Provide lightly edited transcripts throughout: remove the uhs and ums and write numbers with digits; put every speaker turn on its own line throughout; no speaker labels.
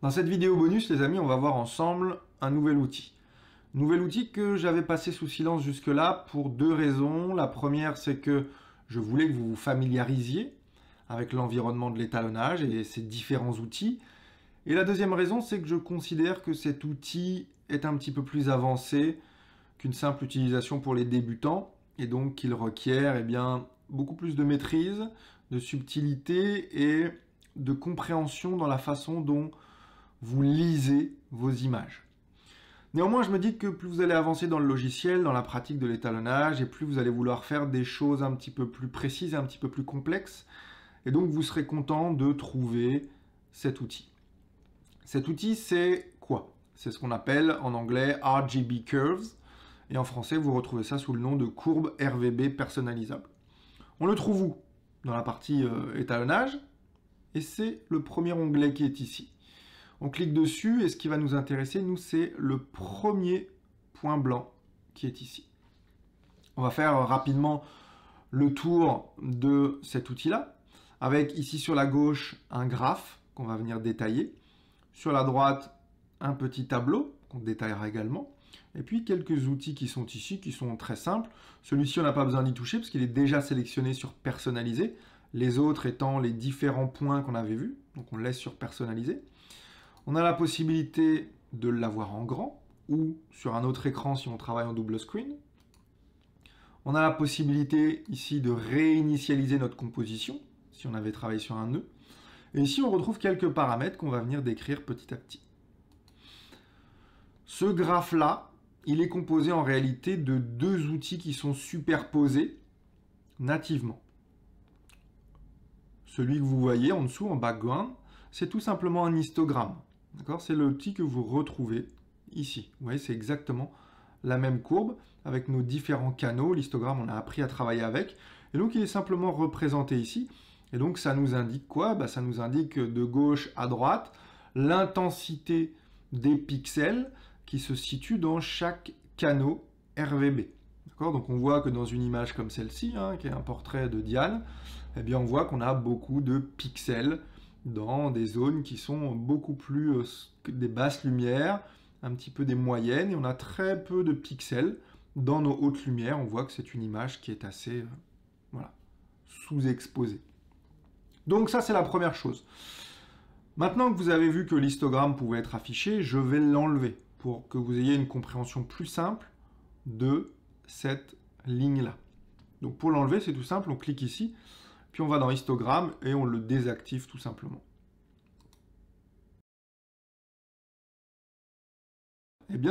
Dans cette vidéo bonus, les amis, on va voir ensemble un nouvel outil. Nouvel outil que j'avais passé sous silence jusque-là pour deux raisons. La première, c'est que je voulais que vous vous familiarisiez avec l'environnement de l'étalonnage et ses différents outils. Et la deuxième raison, c'est que je considère que cet outil est un petit peu plus avancé qu'une simple utilisation pour les débutants et donc qu'il requiert beaucoup plus de maîtrise, de subtilité et de compréhension dans la façon dont vous lisez vos images. Néanmoins, je me dis que plus vous allez avancer dans le logiciel, dans la pratique de l'étalonnage, et plus vous allez vouloir faire des choses un petit peu plus précises et un petit peu plus complexes, et donc vous serez content de trouver cet outil. Cet outil, c'est quoi? C'est ce qu'on appelle en anglais RGB Curves, et en français, vous retrouvez ça sous le nom de courbe RVB personnalisable. On le trouve où? Dans la partie étalonnage, et c'est le premier onglet qui est ici. On clique dessus et ce qui va nous intéresser, nous, c'est le premier point blanc qui est ici. On va faire rapidement le tour de cet outil-là, avec ici sur la gauche un graphe qu'on va venir détailler, sur la droite un petit tableau qu'on détaillera également, et puis quelques outils qui sont ici, qui sont très simples. Celui-ci, on n'a pas besoin d'y toucher parce qu'il est déjà sélectionné sur personnaliser, les autres étant les différents points qu'on avait vus, donc on laisse sur personnaliser. On a la possibilité de l'avoir en grand ou sur un autre écran si on travaille en double screen. On a la possibilité ici de réinitialiser notre composition si on avait travaillé sur un nœud. Et ici, on retrouve quelques paramètres qu'on va venir décrire petit à petit. Ce graphe-là, il est composé en réalité de deux outils qui sont superposés nativement. Celui que vous voyez en dessous, en background, c'est tout simplement un histogramme. C'est l'outil que vous retrouvez ici. Vous voyez, c'est exactement la même courbe avec nos différents canaux. L'histogramme, on a appris à travailler avec. Et donc, il est simplement représenté ici. Et donc, ça nous indique quoi? Ça nous indique de gauche à droite l'intensité des pixels qui se situent dans chaque canal RVB. Donc, on voit que dans une image comme celle-ci, qui est un portrait de Diane, on voit qu'on a beaucoup de pixels dans des zones qui sont beaucoup plus des basses lumières, un petit peu des moyennes, et on a très peu de pixels dans nos hautes lumières. On voit que c'est une image qui est assez sous-exposée. Donc ça, c'est la première chose. Maintenant que vous avez vu que l'histogramme pouvait être affiché, je vais l'enlever pour que vous ayez une compréhension plus simple de cette ligne-là. Donc pour l'enlever, c'est tout simple, on clique ici, puis on va dans histogramme et on le désactive tout simplement.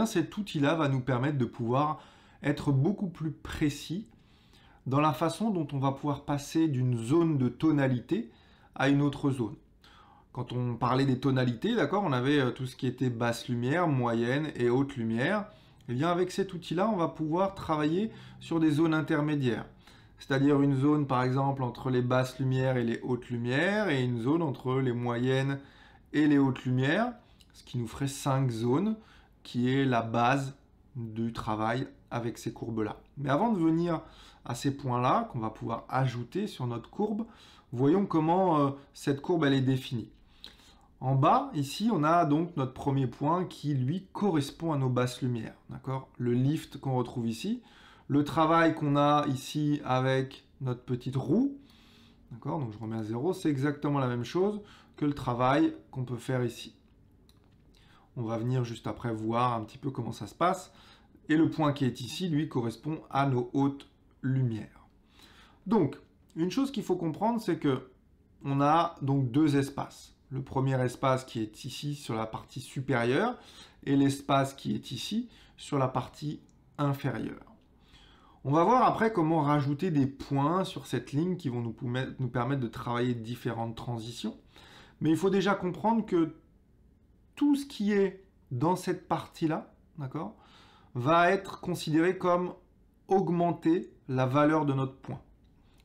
Cet outil-là va nous permettre de pouvoir être beaucoup plus précis dans la façon dont on va pouvoir passer d'une zone de tonalité à une autre zone. Quand on parlait des tonalités, on avait tout ce qui était basse lumière, moyenne et haute lumière. Avec cet outil-là, on va pouvoir travailler sur des zones intermédiaires. C'est-à-dire une zone, par exemple, entre les basses lumières et les hautes lumières, et une zone entre les moyennes et les hautes lumières, ce qui nous ferait 5 zones, qui est la base du travail avec ces courbes-là. Mais avant de venir à ces points-là, qu'on va pouvoir ajouter sur notre courbe, voyons comment cette courbe elle est définie. En bas, ici, on a donc notre premier point qui, lui, correspond à nos basses lumières. Le lift qu'on retrouve ici. Le travail qu'on a ici avec notre petite roue, donc je remets à 0, c'est exactement la même chose que le travail qu'on peut faire ici. On va venir juste après voir un petit peu comment ça se passe. Et le point qui est ici, lui, correspond à nos hautes lumières. Donc, une chose qu'il faut comprendre, c'est que on a donc deux espaces. Le premier espace qui est ici sur la partie supérieure et l'espace qui est ici sur la partie inférieure. On va voir après comment rajouter des points sur cette ligne qui vont nous permettre de travailler différentes transitions. Mais il faut déjà comprendre que tout ce qui est dans cette partie-là, va être considéré comme augmenter la valeur de notre point.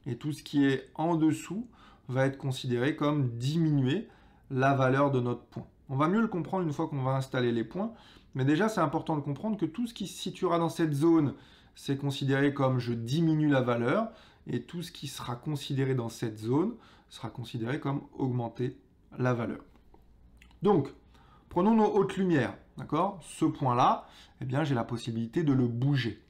Et tout ce qui est en dessous va être considéré comme diminuer la valeur de notre point. On va mieux le comprendre une fois qu'on va installer les points, mais déjà c'est important de comprendre que tout ce qui se situera dans cette zone, c'est considéré comme je diminue la valeur, et tout ce qui sera considéré dans cette zone sera considéré comme augmenter la valeur. Donc, Prenons nos hautes lumières, d'accord? Ce point-là, eh bien, j'ai la possibilité de le bouger.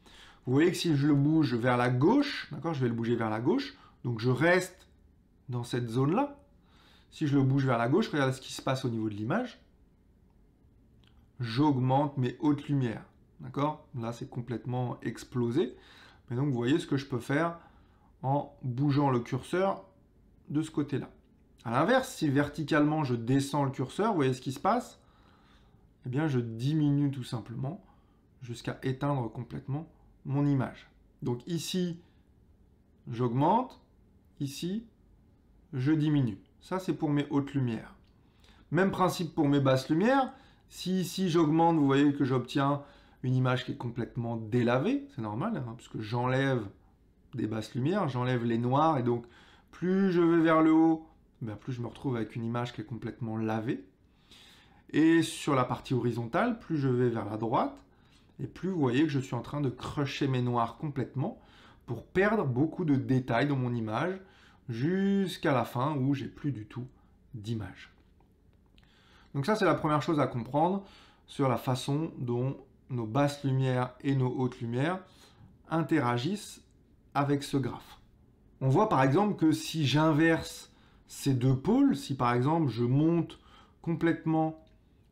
Vous voyez que si je le bouge vers la gauche, d'accord, je vais le bouger vers la gauche, donc je reste dans cette zone-là. Si je le bouge vers la gauche, regardez ce qui se passe au niveau de l'image. J'augmente mes hautes lumières, d'accord? Là, c'est complètement explosé. Mais donc, vous voyez ce que je peux faire en bougeant le curseur de ce côté-là. A l'inverse, si verticalement je descends le curseur, vous voyez ce qui se passe? Eh bien, je diminue tout simplement jusqu'à éteindre complètement mon image. Donc ici, j'augmente. Ici, je diminue. Ça, c'est pour mes hautes lumières. Même principe pour mes basses lumières. Si ici, j'augmente, vous voyez que j'obtiens une image qui est complètement délavée. C'est normal, hein, puisque j'enlève des basses lumières, j'enlève les noirs. Et donc, plus je vais vers le haut, ben, plus je me retrouve avec une image qui est complètement lavée. Et sur la partie horizontale, plus je vais vers la droite, et plus vous voyez que je suis en train de crusher mes noirs complètement pour perdre beaucoup de détails dans mon image jusqu'à la fin où j'ai plus du tout d'image. Donc ça, c'est la première chose à comprendre sur la façon dont nos basses lumières et nos hautes lumières interagissent avec ce graphe. On voit par exemple que si j'inverse ces deux pôles, si par exemple je monte complètement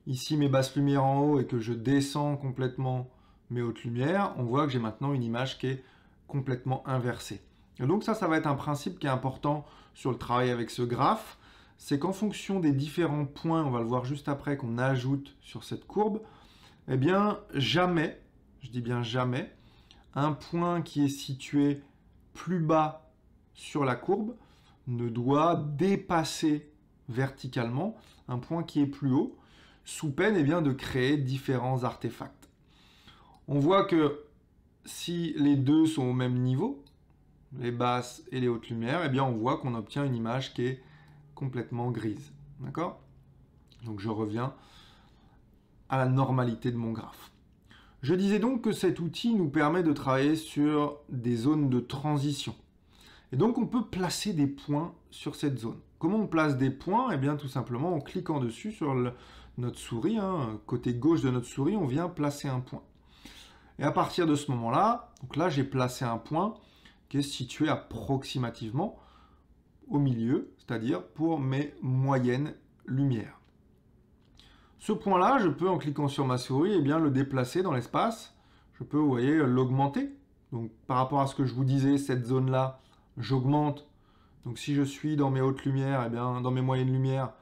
ici mes basses lumières en haut et que je descends complètement mes hautes lumières, on voit que j'ai maintenant une image qui est complètement inversée. Et donc ça va être un principe qui est important sur le travail avec ce graphe, c'est qu'en fonction des différents points, on va le voir juste après, qu'on ajoute sur cette courbe, eh bien jamais, je dis bien jamais, un point qui est situé plus bas sur la courbe ne doit dépasser verticalement un point qui est plus haut, sous peine eh bien, de créer différents artefacts. On voit que si les deux sont au même niveau, les basses et les hautes lumières, eh bien on voit qu'on obtient une image qui est complètement grise. D'accord? Donc je reviens à la normalité de mon graphe. Je disais donc que cet outil nous permet de travailler sur des zones de transition. Et donc on peut placer des points sur cette zone. Comment on place des points? Eh bien tout simplement en cliquant dessus sur notre souris, côté gauche de notre souris, on vient placer un point. Et à partir de ce moment-là, donc là j'ai placé un point qui est situé approximativement au milieu, c'est-à-dire pour mes moyennes lumières. Ce point-là, je peux en cliquant sur ma souris, eh bien, le déplacer dans l'espace. Je peux, vous voyez, l'augmenter. Donc par rapport à ce que je vous disais, cette zone-là, j'augmente. Donc si je suis dans mes hautes lumières, eh bien, dans mes moyennes lumières,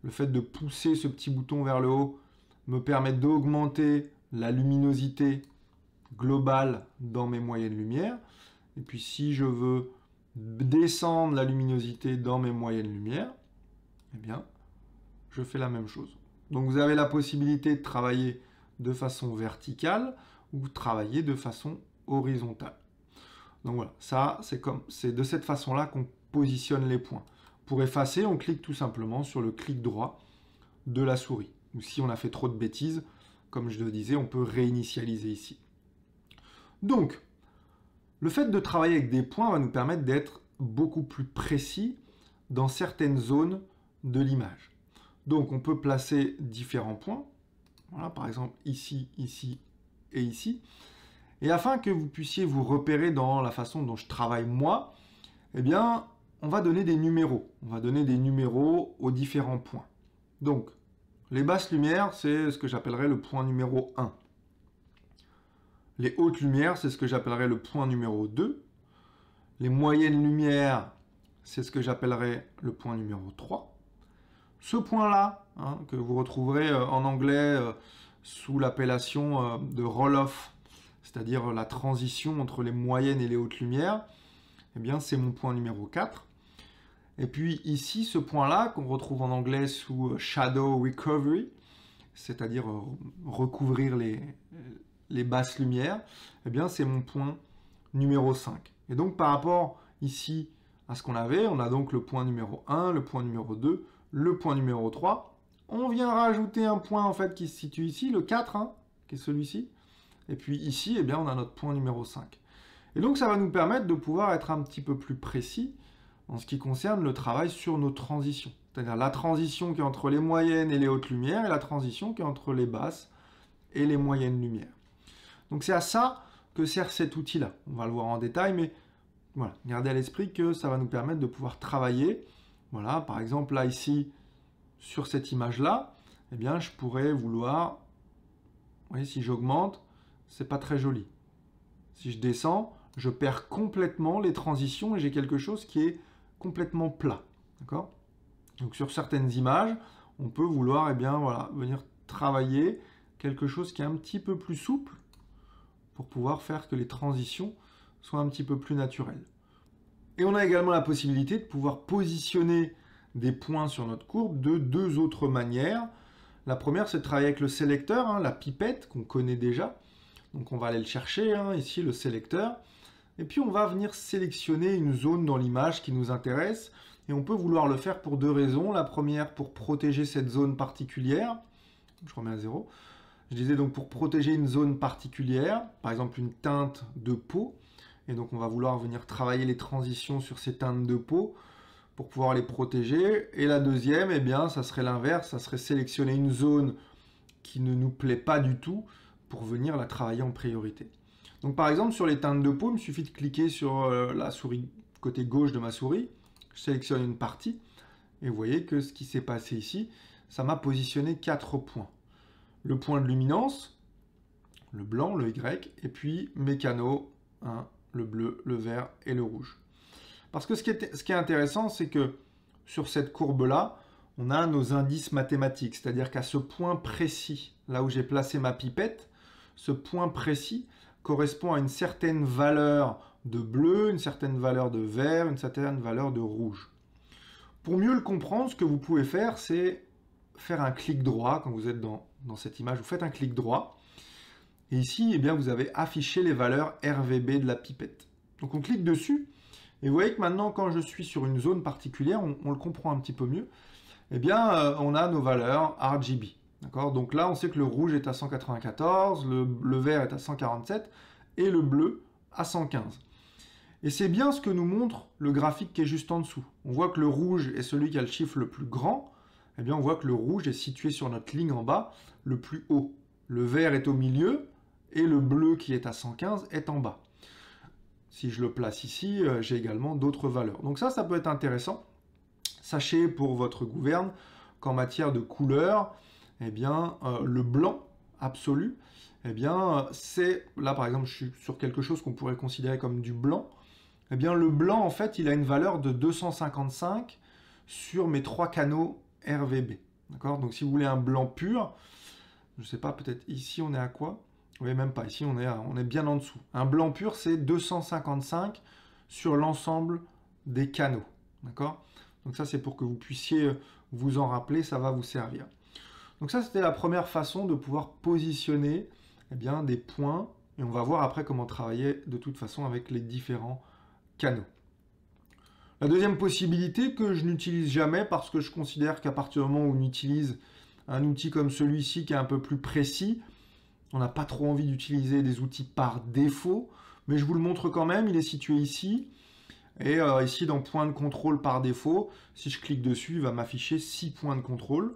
le fait de pousser ce petit bouton vers le haut me permet d'augmenter la luminosité globale dans mes moyennes lumières. Et puis si je veux descendre la luminosité dans mes moyennes lumières, eh bien, je fais la même chose. Donc vous avez la possibilité de travailler de façon verticale ou travailler de façon horizontale. Donc voilà, ça c'est de cette façon-là qu'on positionne les points. Pour effacer, on clique tout simplement sur le clic droit de la souris. Ou si on a fait trop de bêtises, comme je le disais, on peut réinitialiser ici. Donc, le fait de travailler avec des points va nous permettre d'être beaucoup plus précis dans certaines zones de l'image. Donc, on peut placer différents points. Voilà, par exemple, ici, ici et ici. Et afin que vous puissiez vous repérer dans la façon dont je travaille moi, eh bien, on va donner des numéros. On va donner des numéros aux différents points. Donc, les basses lumières, c'est ce que j'appellerais le point numéro 1. Les hautes lumières, c'est ce que j'appellerais le point numéro 2. Les moyennes lumières, c'est ce que j'appellerais le point numéro 3. Ce point-là, que vous retrouverez en anglais sous l'appellation de roll-off, c'est-à-dire la transition entre les moyennes et les hautes lumières, eh bien, c'est mon point numéro 4. Et puis ici, ce point-là, qu'on retrouve en anglais sous shadow recovery, c'est-à-dire recouvrir les basses lumières, eh bien, c'est mon point numéro 5. Et donc, par rapport ici à ce qu'on avait, on a donc le point numéro 1, le point numéro 2, le point numéro 3. On vient rajouter un point en fait qui se situe ici, le 4, qui est celui-ci. Et puis ici, eh bien, on a notre point numéro 5. Et donc, ça va nous permettre de pouvoir être un petit peu plus précis en ce qui concerne le travail sur nos transitions. c'est-à-dire la transition qui est entre les moyennes et les hautes lumières, et la transition qui est entre les basses et les moyennes lumières. Donc c'est à ça que sert cet outil-là. On va le voir en détail, mais voilà, gardez à l'esprit que ça va nous permettre de pouvoir travailler. Voilà, par exemple, là, ici, sur cette image-là, eh bien, je pourrais vouloir... Vous voyez, si j'augmente, c'est pas très joli. Si je descends, je perds complètement les transitions et j'ai quelque chose qui est complètement plat. D'accord ? Donc sur certaines images, on peut vouloir voilà, venir travailler quelque chose qui est un petit peu plus souple pour pouvoir faire que les transitions soient un petit peu plus naturelles. Et on a également la possibilité de pouvoir positionner des points sur notre courbe de deux autres manières. La première, c'est de travailler avec le sélecteur, la pipette qu'on connaît déjà. Donc on va aller le chercher, ici le sélecteur. Et puis on va venir sélectionner une zone dans l'image qui nous intéresse. Et on peut vouloir le faire pour deux raisons. La première, pour protéger cette zone particulière. Je remets à 0. Je disais donc pour protéger une zone particulière, par exemple une teinte de peau. Et donc on va vouloir venir travailler les transitions sur ces teintes de peau pour pouvoir les protéger. Et la deuxième, ça serait l'inverse. Ça serait sélectionner une zone qui ne nous plaît pas du tout pour venir la travailler en priorité. Donc par exemple, sur les teintes de peau, il me suffit de cliquer sur la souris côté gauche de ma souris. Je sélectionne une partie. Et vous voyez que ce qui s'est passé ici, ça m'a positionné 4 points. Le point de luminance, le blanc, le Y, et puis mes canaux, le bleu, le vert et le rouge. Parce que ce qui est intéressant, c'est que sur cette courbe-là, on a nos indices mathématiques. C'est-à-dire qu'à ce point précis, là où j'ai placé ma pipette, ce point précis correspond à une certaine valeur de bleu, une certaine valeur de vert, une certaine valeur de rouge. Pour mieux le comprendre, ce que vous pouvez faire, c'est faire un clic droit. Quand vous êtes dans cette image, vous faites un clic droit. Et ici, vous avez affiché les valeurs RVB de la pipette. Donc on clique dessus. Et vous voyez que maintenant, quand je suis sur une zone particulière, on le comprend un petit peu mieux. On a nos valeurs RGB. D'accord ? Donc là, on sait que le rouge est à 194, le vert est à 147 et le bleu à 115. Et c'est bien ce que nous montre le graphique qui est juste en dessous. On voit que le rouge est celui qui a le chiffre le plus grand. On voit que le rouge est situé sur notre ligne en bas, le plus haut. Le vert est au milieu et le bleu qui est à 115 est en bas. Si je le place ici, j'ai également d'autres valeurs. Donc ça peut être intéressant. Sachez pour votre gouverne qu'en matière de couleur, le blanc absolu, c'est, là par exemple, je suis sur quelque chose qu'on pourrait considérer comme du blanc. Le blanc, en fait, il a une valeur de 255 sur mes 3 canaux RVB. D'accord ? Donc si vous voulez un blanc pur, je ne sais pas, peut-être ici on est à quoi ? Oui, même pas. Ici, on est bien en dessous. Un blanc pur, c'est 255 sur l'ensemble des canaux. D'accord ? Donc ça, c'est pour que vous puissiez vous en rappeler, ça va vous servir. Donc ça, c'était la première façon de pouvoir positionner des points. Et on va voir après comment travailler de toute façon avec les différents canaux. La deuxième possibilité que je n'utilise jamais parce que je considère qu'à partir du moment où on utilise un outil comme celui-ci qui est un peu plus précis, on n'a pas trop envie d'utiliser des outils par défaut, mais je vous le montre quand même, il est situé ici. Et ici, dans point de contrôle par défaut, si je clique dessus, il va m'afficher 6 points de contrôle.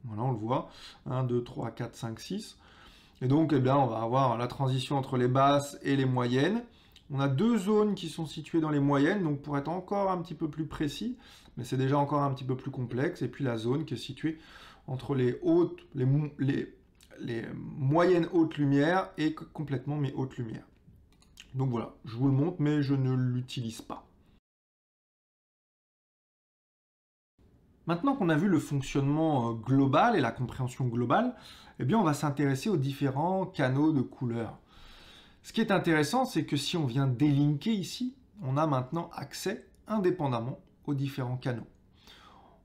Voilà, on le voit. 1, 2, 3, 4, 5, 6. Et donc, on va avoir la transition entre les basses et les moyennes. On a 2 zones qui sont situées dans les moyennes, donc pour être encore un petit peu plus précis, mais c'est déjà encore un petit peu plus complexe. Et puis la zone qui est située entre les moyennes hautes lumières et complètement mes hautes lumières. Donc voilà, je vous le montre, mais je ne l'utilise pas. Maintenant qu'on a vu le fonctionnement global et la compréhension globale, on va s'intéresser aux différents canaux de couleurs. Ce qui est intéressant, c'est que si on vient délinker ici, on a maintenant accès indépendamment aux différents canaux.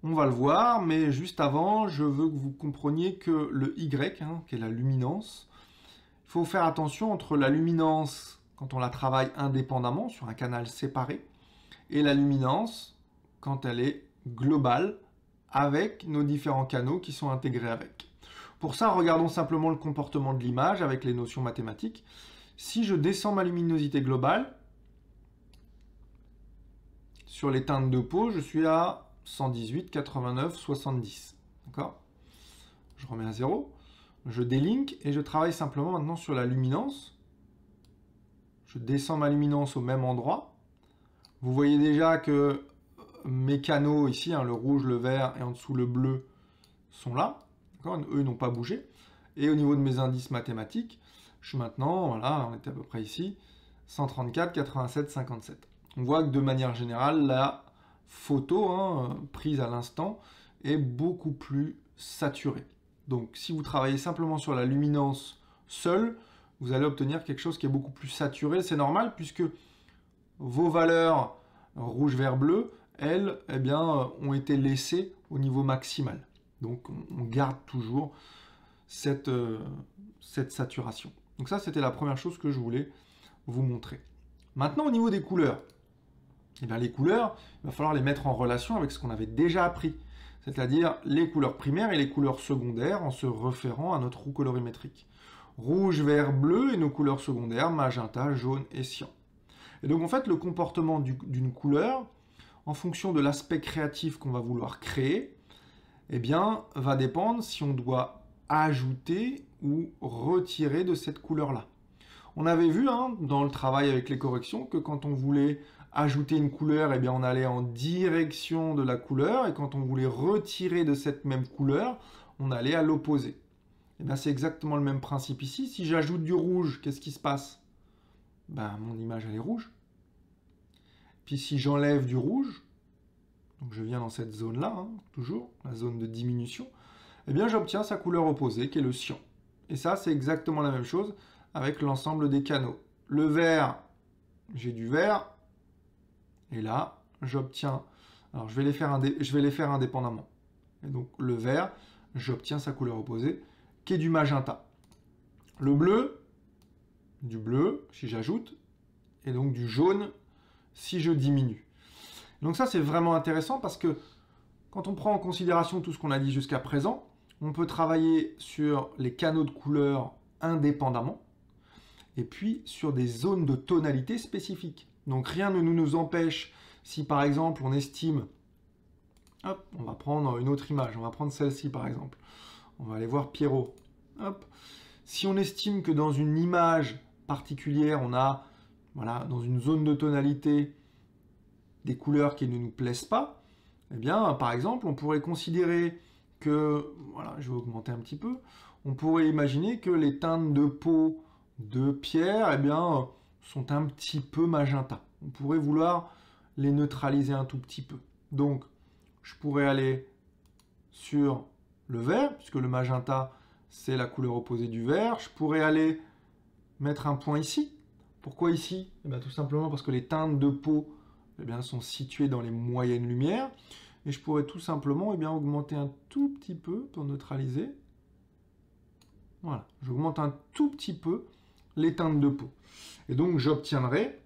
On va le voir, mais juste avant, je veux que vous compreniez que le Y, qui est la luminance, il faut faire attention entre la luminance quand on la travaille indépendamment sur un canal séparé et la luminance quand elle est globale avec nos différents canaux qui sont intégrés avec. Pour ça, regardons simplement le comportement de l'image avec les notions mathématiques. Si je descends ma luminosité globale, sur les teintes de peau, je suis à 118, 89, 70. D'accord? Je remets à 0. Je délink et je travaille simplement maintenant sur la luminance. Je descends ma luminance au même endroit. Vous voyez déjà que mes canaux ici, hein, le rouge, le vert et en dessous le bleu, sont là. Eux n'ont pas bougé. Et au niveau de mes indices mathématiques, je suis maintenant, voilà, on était à peu près ici, 134, 87, 57. On voit que de manière générale, la photo prise à l'instant est beaucoup plus saturée. Donc si vous travaillez simplement sur la luminance seule, vous allez obtenir quelque chose qui est beaucoup plus saturé. C'est normal puisque vos valeurs rouge, vert, bleu, elles, eh bien, ont été laissées au niveau maximal. Donc on garde toujours cette saturation. Donc ça, c'était la première chose que je voulais vous montrer. Maintenant, au niveau des couleurs, eh bien, les couleurs, il va falloir les mettre en relation avec ce qu'on avait déjà appris, c'est-à-dire les couleurs primaires et les couleurs secondaires en se référant à notre roue colorimétrique. Rouge, vert, bleu et nos couleurs secondaires, magenta, jaune et cyan. Et donc en fait, le comportement d'une couleur, en fonction de l'aspect créatif qu'on va vouloir créer, eh bien, va dépendre si on doit ajouter ou retirer de cette couleur-là. On avait vu dans le travail avec les corrections que quand on voulait ajouter une couleur, eh bien, on allait en direction de la couleur, et quand on voulait retirer de cette même couleur, on allait à l'opposé. Eh bien, c'est exactement le même principe ici. Si j'ajoute du rouge, qu'est-ce qui se passe? Ben, mon image, elle est rouge. Puis si j'enlève du rouge, donc je viens dans cette zone-là, toujours, la zone de diminution, eh bien j'obtiens sa couleur opposée, qui est le cyan. Et ça, c'est exactement la même chose avec l'ensemble des canaux. Le vert, j'ai du vert, et là, j'obtiens... Alors, je vais les faire indépendamment. Et donc, le vert, j'obtiens sa couleur opposée, qui est du magenta. Le bleu, du bleu, si j'ajoute, et donc du jaune, si je diminue. Donc ça, c'est vraiment intéressant parce que quand on prend en considération tout ce qu'on a dit jusqu'à présent, on peut travailler sur les canaux de couleurs indépendamment et puis sur des zones de tonalité spécifiques. Donc rien ne nous empêche, si par exemple on estime, hop, on va prendre une autre image, on va prendre celle-ci par exemple, on va aller voir Pierrot. Hop. Si on estime que dans une image particulière, on a, voilà, dans une zone de tonalité, des couleurs qui ne nous plaisent pas, eh bien, par exemple, on pourrait considérer que, voilà, je vais augmenter un petit peu, on pourrait imaginer que les teintes de peau de Pierre, eh bien, sont un petit peu magenta. On pourrait vouloir les neutraliser un tout petit peu. Donc, je pourrais aller sur le vert, puisque le magenta, c'est la couleur opposée du vert. Je pourrais aller mettre un point ici. Pourquoi ici? Eh bien, tout simplement parce que les teintes de peau eh bien, sont situées dans les moyennes lumières. Et je pourrais tout simplement eh bien, augmenter un tout petit peu pour neutraliser. Voilà, j'augmente un tout petit peu les teintes de peau. Et donc, j'obtiendrai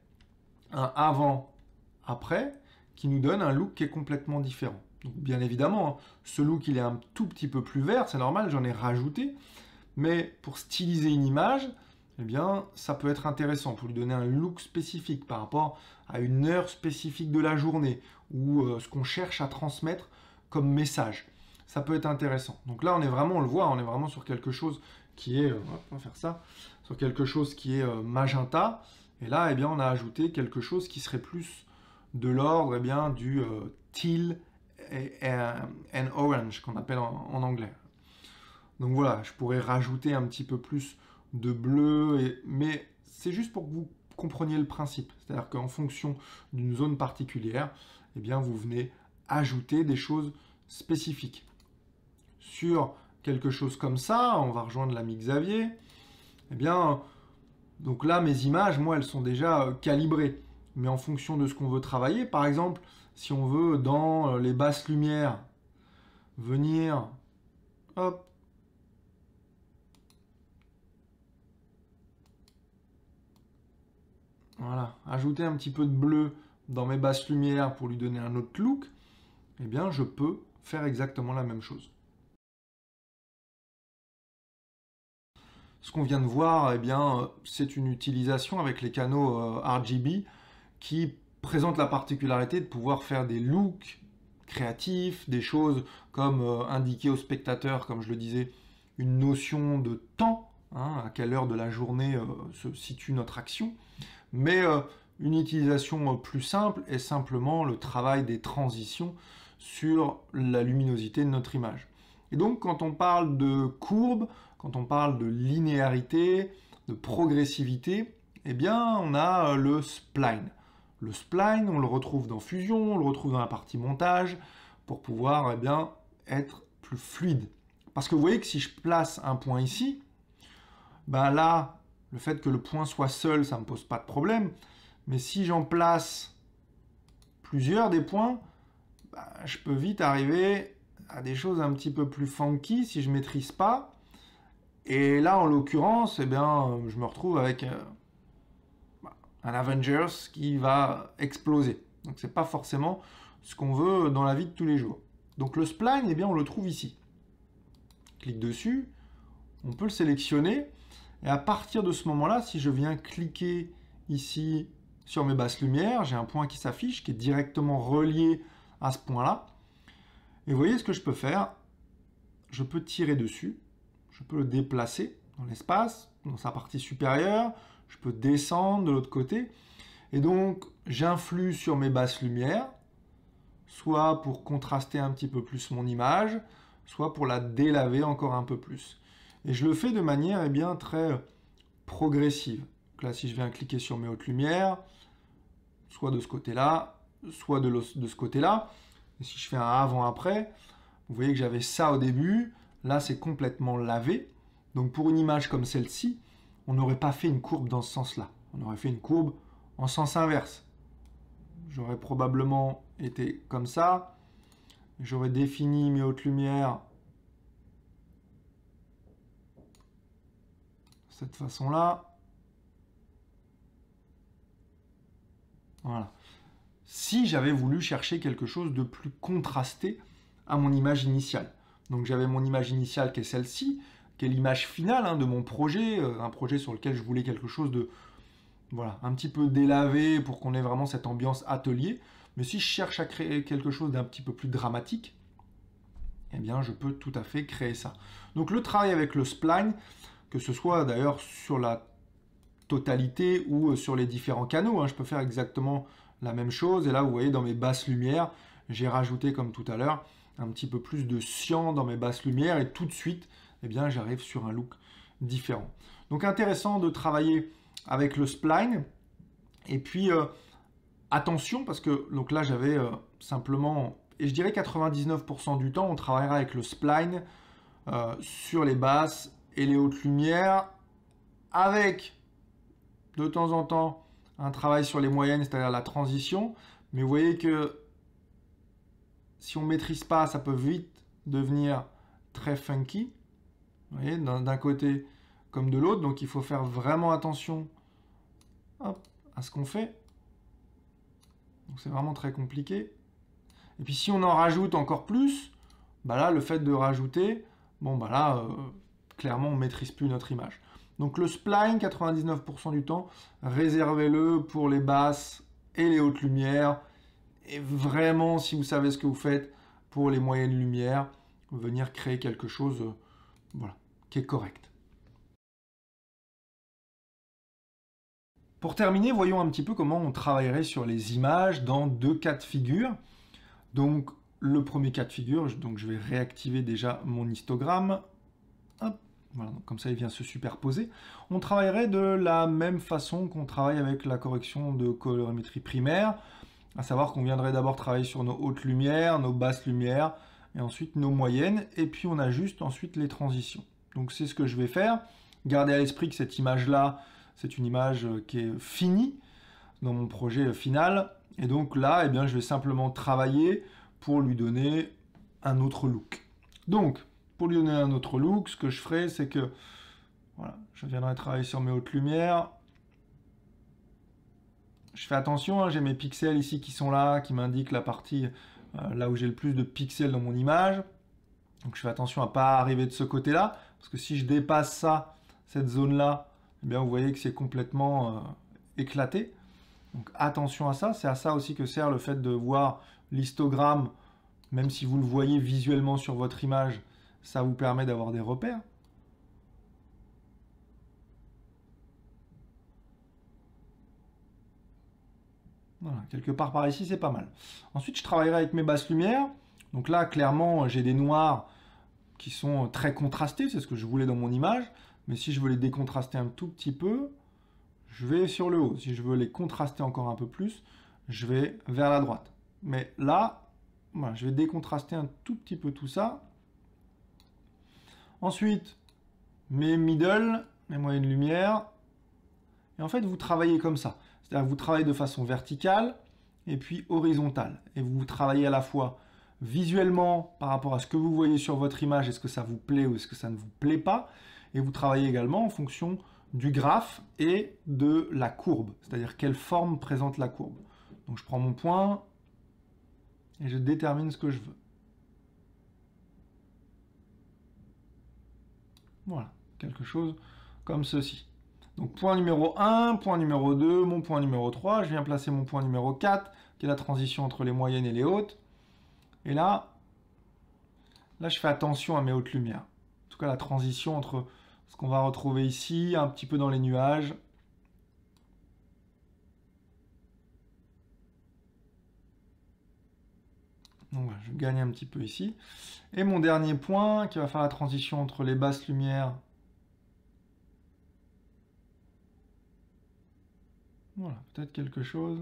un avant-après qui nous donne un look qui est complètement différent. Donc, bien évidemment, ce look, il est un tout petit peu plus vert, c'est normal, j'en ai rajouté. Mais pour styliser une image, eh bien, ça peut être intéressant pour lui donner un look spécifique par rapport à une heure spécifique de la journée ou ce qu'on cherche à transmettre comme message. Ça peut être intéressant. Donc là, on est vraiment, on le voit, on est vraiment sur quelque chose qui est, on va faire ça, sur quelque chose qui est magenta. Et là, eh bien, on a ajouté quelque chose qui serait plus de l'ordre eh bien, du teal and orange, qu'on appelle en anglais. Donc voilà, je pourrais rajouter un petit peu plus de bleu, mais c'est juste pour que vous compreniez le principe. C'est-à-dire qu'en fonction d'une zone particulière, eh bien, vous venez ajouter des choses spécifiques. Sur quelque chose comme ça, on va rejoindre l'ami Xavier, eh bien, donc là, mes images, moi, elles sont déjà calibrées. Mais en fonction de ce qu'on veut travailler, par exemple, si on veut, dans les basses lumières, venir, hop, voilà, ajouter un petit peu de bleu dans mes basses lumières pour lui donner un autre look, eh bien, je peux faire exactement la même chose. Ce qu'on vient de voir, eh bien, c'est une utilisation avec les canaux RGB qui présente la particularité de pouvoir faire des looks créatifs, des choses comme indiquer au spectateur, comme je le disais, une notion de temps, hein, à quelle heure de la journée se situe notre action, mais une utilisation plus simple est simplement le travail des transitions sur la luminosité de notre image. Et donc quand on parle de courbe, quand on parle de linéarité, de progressivité, eh bien on a le spline. Le spline, on le retrouve dans Fusion, on le retrouve dans la partie montage, pour pouvoir bien être plus fluide. Parce que vous voyez que si je place un point ici, ben là, le fait que le point soit seul, ça ne me pose pas de problème. Mais si j'en place plusieurs des points, ben, je peux vite arriver à des choses un petit peu plus funky si je ne maîtrise pas. Et là, en l'occurrence, eh bien, je me retrouve avec un Avengers qui va exploser. Donc, ce n'est pas forcément ce qu'on veut dans la vie de tous les jours. Donc, le spline, eh bien, on le trouve ici. Clique dessus, on peut le sélectionner. Et à partir de ce moment-là, si je viens cliquer ici sur mes basses lumières, j'ai un point qui s'affiche, qui est directement relié à ce point-là. Et vous voyez ce que je peux faire? Je peux tirer dessus, je peux le déplacer dans l'espace, dans sa partie supérieure, je peux descendre de l'autre côté. Et donc, j'influe sur mes basses lumières, soit pour contraster un petit peu plus mon image, soit pour la délaver encore un peu plus. Et je le fais de manière bien, très progressive. Donc là, si je viens cliquer sur mes hautes lumières, soit de ce côté-là, soit de ce côté-là, et si je fais un avant-après, vous voyez que j'avais ça au début, là c'est complètement lavé. Donc pour une image comme celle-ci, on n'aurait pas fait une courbe dans ce sens-là. On aurait fait une courbe en sens inverse. J'aurais probablement été comme ça. J'aurais défini mes hautes lumières de cette façon-là. Voilà. Si j'avais voulu chercher quelque chose de plus contrasté à mon image initiale. Donc j'avais mon image initiale qui est celle-ci, qui est l'image finale de mon projet, un projet sur lequel je voulais quelque chose de voilà, un petit peu délavé pour qu'on ait vraiment cette ambiance atelier. Mais si je cherche à créer quelque chose d'un petit peu plus dramatique, eh bien je peux tout à fait créer ça. Donc le travail avec le spline, que ce soit d'ailleurs sur la totalité ou sur les différents canaux, je peux faire exactement la même chose. Et là vous voyez dans mes basses lumières, j'ai rajouté comme tout à l'heure un petit peu plus de cyan dans mes basses lumières et tout de suite, eh bien j'arrive sur un look différent. Donc intéressant de travailler avec le spline. Et puis attention parce que donc là j'avais simplement, et je dirais 99% du temps on travaillera avec le spline sur les basses et les hautes lumières, avec de temps en temps un travail sur les moyennes, c'est-à-dire la transition. Mais vous voyez que si on ne maîtrise pas, ça peut vite devenir très funky. Vous voyez, d'un côté comme de l'autre. Donc il faut faire vraiment attention à ce qu'on fait. Donc c'est vraiment très compliqué. Et puis si on en rajoute encore plus, bah là le fait de rajouter, bon bah là clairement on ne maîtrise plus notre image. Donc le spline, 99% du temps, réservez-le pour les basses et les hautes lumières. Et vraiment, si vous savez ce que vous faites pour les moyennes lumières, venir créer quelque chose voilà, qui est correct. Pour terminer, voyons un petit peu comment on travaillerait sur les images dans deux cas de figure. Donc le premier cas de figure, donc je vais réactiver déjà mon histogramme. Hop. Voilà, donc comme ça il vient se superposer. On travaillerait de la même façon qu'on travaille avec la correction de colorimétrie primaire, à savoir qu'on viendrait d'abord travailler sur nos hautes lumières, nos basses lumières, et ensuite nos moyennes, et puis on ajuste ensuite les transitions. Donc c'est ce que je vais faire. Gardez à l'esprit que cette image-là, c'est une image qui est finie dans mon projet final, et donc là, eh bien, je vais simplement travailler pour lui donner un autre look. Donc, pour lui donner un autre look, ce que je ferai, c'est que voilà, je viendrai travailler sur mes hautes lumières. Je fais attention, j'ai mes pixels ici qui sont là, qui m'indiquent la partie là où j'ai le plus de pixels dans mon image. Donc je fais attention à ne pas arriver de ce côté-là, parce que si je dépasse ça, cette zone-là, eh bien vous voyez que c'est complètement éclaté. Donc attention à ça, c'est à ça aussi que sert le fait de voir l'histogramme Même si vous le voyez visuellement sur votre image, ça vous permet d'avoir des repères. Voilà, quelque part par ici, c'est pas mal. Ensuite, je travaillerai avec mes basses lumières. Donc là, clairement, j'ai des noirs qui sont très contrastés, c'est ce que je voulais dans mon image. Mais si je veux les décontraster un tout petit peu, je vais sur le haut. Si je veux les contraster encore un peu plus, je vais vers la droite. Mais là, voilà, je vais décontraster un tout petit peu tout ça. Ensuite, mes middle, mes moyennes lumières. Et en fait, vous travaillez comme ça. C'est-à-dire que vous travaillez de façon verticale et puis horizontale. Et vous travaillez à la fois visuellement par rapport à ce que vous voyez sur votre image, est-ce que ça vous plaît ou est-ce que ça ne vous plaît pas. Et vous travaillez également en fonction du graphe et de la courbe, c'est-à-dire quelle forme présente la courbe. Donc je prends mon point et je détermine ce que je veux. Voilà, quelque chose comme ceci. Donc point numéro 1, point numéro 2, mon point numéro 3, je viens placer mon point numéro 4, qui est la transition entre les moyennes et les hautes. Et là, je fais attention à mes hautes lumières. En tout cas, la transition entre ce qu'on va retrouver ici, un petit peu dans les nuages. Donc voilà, je gagne un petit peu ici. Et mon dernier point, qui va faire la transition entre les basses lumières. Voilà, peut-être quelque chose.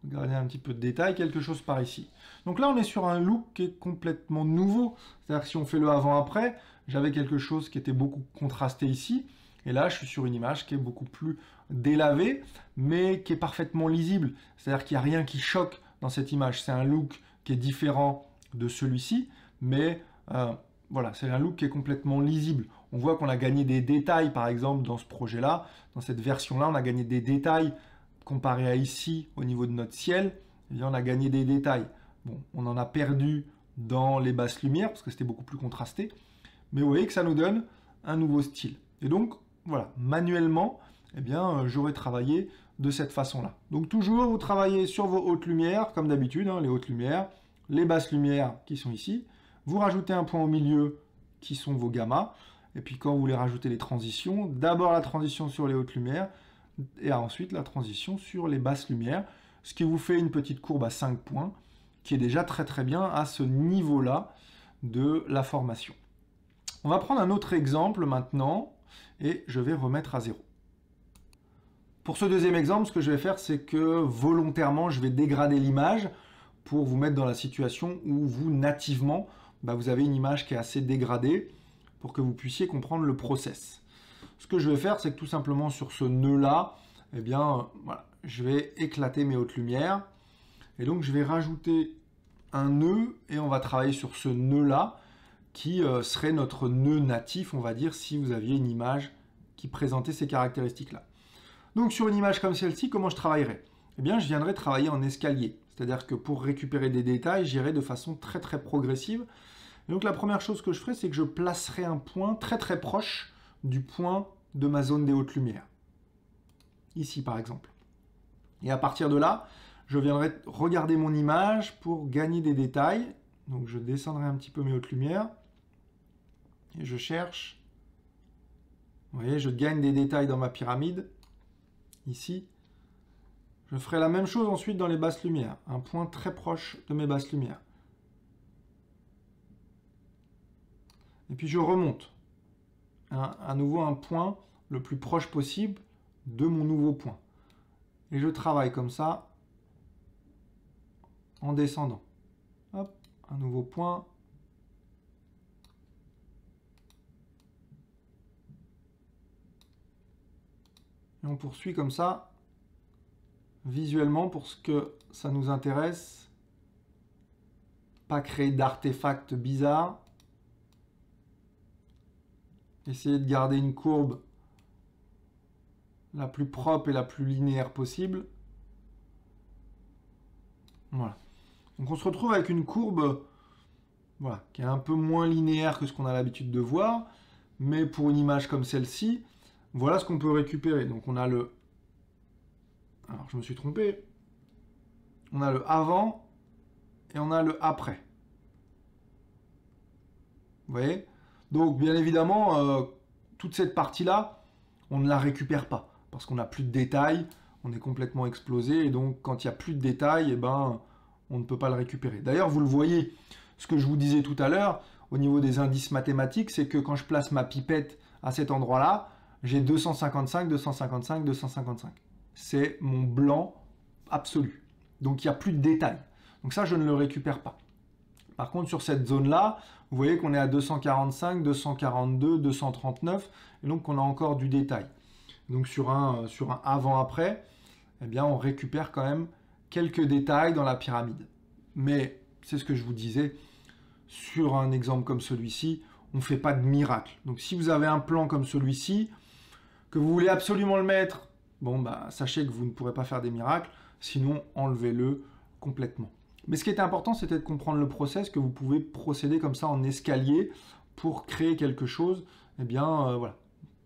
Regardez un petit peu de détail, quelque chose par ici. Donc là, on est sur un look qui est complètement nouveau. C'est-à-dire que si on fait le avant-après, j'avais quelque chose qui était beaucoup contrasté ici. Et là, je suis sur une image qui est beaucoup plus délavée, mais qui est parfaitement lisible. C'est-à-dire qu'il n'y a rien qui choque dans cette image. C'est un look qui est différent de celui-ci, mais voilà, c'est un look qui est complètement lisible. On voit qu'on a gagné des détails, par exemple, dans ce projet-là. Dans cette version-là, on a gagné des détails comparé à ici, au niveau de notre ciel. Eh bien, on a gagné des détails. Bon, on en a perdu dans les basses lumières, parce que c'était beaucoup plus contrasté. Mais vous voyez que ça nous donne un nouveau style. Et donc, voilà, manuellement, eh bien, j'aurais travaillé de cette façon-là. Donc toujours, vous travaillez sur vos hautes lumières, comme d'habitude, hein, les hautes lumières, les basses lumières qui sont ici. Vous rajoutez un point au milieu, qui sont vos gammas. Et puis quand vous voulez rajouter les transitions, d'abord la transition sur les hautes lumières, et ensuite la transition sur les basses lumières, ce qui vous fait une petite courbe à 5 points, qui est déjà très très bien à ce niveau-là de la formation. On va prendre un autre exemple maintenant, et je vais remettre à 0. Pour ce deuxième exemple, ce que je vais faire, c'est que volontairement, je vais dégrader l'image pour vous mettre dans la situation où vous, nativement, vous avez une image qui est assez dégradée pour que vous puissiez comprendre le process. Ce que je vais faire, c'est que tout simplement sur ce nœud-là, eh bien, voilà, je vais éclater mes hautes lumières. Et donc, je vais rajouter un nœud et on va travailler sur ce nœud-là qui serait notre nœud natif, on va dire, si vous aviez une image qui présentait ces caractéristiques-là. Donc, sur une image comme celle-ci, comment je travaillerai? Eh bien, je viendrai travailler en escalier. C'est-à-dire que pour récupérer des détails, j'irai de façon très très progressive. Et donc, la première chose que je ferai, c'est que je placerai un point très très proche du point de ma zone des hautes lumières. Ici, par exemple. Et à partir de là, je viendrai regarder mon image pour gagner des détails. Donc, je descendrai un petit peu mes hautes lumières. Et je cherche. Vous voyez, je gagne des détails dans ma pyramide. Ici. Je ferai la même chose ensuite dans les basses lumières. Un point très proche de mes basses lumières. Et puis, je remonte. À nouveau un point le plus proche possible de mon nouveau point. Et je travaille comme ça en descendant. Hop, un nouveau point. Et on poursuit comme ça, visuellement, pour ce que ça nous intéresse. Pas créer d'artefacts bizarres. Essayez de garder une courbe la plus propre et la plus linéaire possible. Voilà. Donc on se retrouve avec une courbe voilà, qui est un peu moins linéaire que ce qu'on a l'habitude de voir. Mais pour une image comme celle-ci, voilà ce qu'on peut récupérer. Donc on a le... Alors je me suis trompé. On a le avant et on a le après. Vous voyez? Donc, bien évidemment, toute cette partie-là, on ne la récupère pas parce qu'on n'a plus de détails, on est complètement explosé et donc quand il n'y a plus de détails, eh ben, on ne peut pas le récupérer. D'ailleurs, vous le voyez, ce que je vous disais tout à l'heure, au niveau des indices mathématiques, c'est que quand je place ma pipette à cet endroit-là, j'ai 255, 255, 255. C'est mon blanc absolu. Donc il n'y a plus de détails. Donc ça, je ne le récupère pas. Par contre, sur cette zone-là, vous voyez qu'on est à 245, 242, 239, et donc on a encore du détail. Donc sur un avant-après, eh bien on récupère quand même quelques détails dans la pyramide. Mais c'est ce que je vous disais, sur un exemple comme celui-ci, on ne fait pas de miracle. Donc si vous avez un plan comme celui-ci, que vous voulez absolument le mettre, bon bah sachez que vous ne pourrez pas faire des miracles, sinon enlevez-le complètement. Mais ce qui est important, c'était de comprendre le process, que vous pouvez procéder comme ça en escalier pour créer quelque chose, eh bien voilà,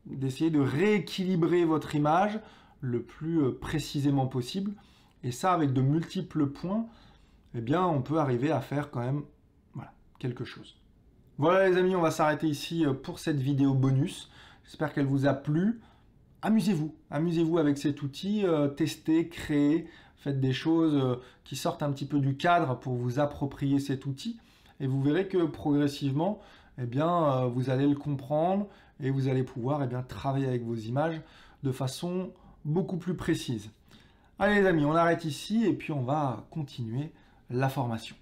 d'essayer de rééquilibrer votre image le plus précisément possible. Et ça, avec de multiples points, eh bien on peut arriver à faire quand même voilà, quelque chose. Voilà les amis, on va s'arrêter ici pour cette vidéo bonus. J'espère qu'elle vous a plu. Amusez-vous, amusez-vous avec cet outil, testez, créez, faites des choses qui sortent un petit peu du cadre pour vous approprier cet outil. Et vous verrez que progressivement, eh bien, vous allez le comprendre et vous allez pouvoir eh bien, travailler avec vos images de façon beaucoup plus précise. Allez les amis, on arrête ici et puis on va continuer la formation.